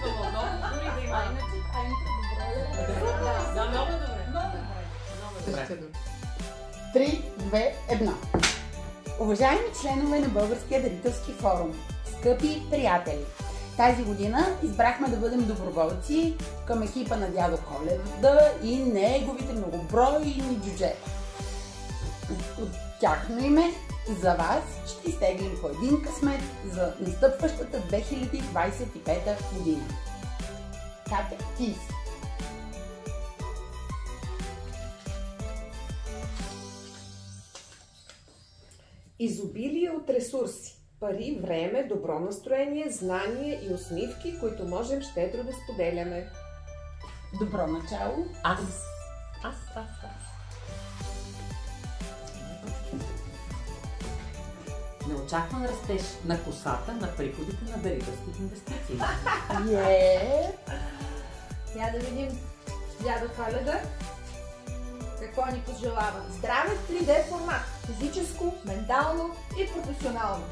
хубаво, много дори да има. Иначе, добро е. Да, много добре. Много добре. 3, 2, 1. Уважаеми членове на Българския дарителски форум, скъпи приятели! Тази година избрахме да бъдем доброволци към екипа на дядо Коледа и неговите многобройни джуджета. От тяхно име за вас ще изтеглим по един късмет за настъпващата 2025 година. Катя, ти си. Изобилие от ресурси, пари, време, добро настроение, знания и усмивки, които можем щедро да споделяме. Добро начало. Аз. Неочакван растеж на косата на приходите на дарителските инвестиции. Я да видим дядо Коледа какво ни пожелава. Здраве в 3D формат. Физическо, ментално и професионално.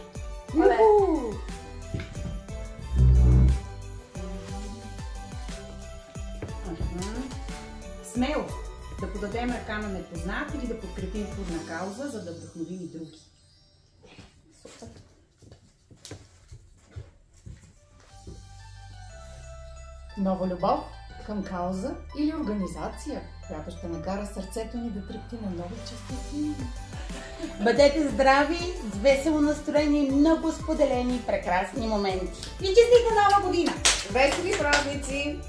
Смело да подадем ръка на непознат или да подкрепим трудна кауза, за да вдъхновим и други. Нова любов към кауза или организация, която ще накара сърцето ни да трепти на нови частици. Бъдете здрави, с весело настроение и много споделени прекрасни моменти. И честита нова година! Весели празници!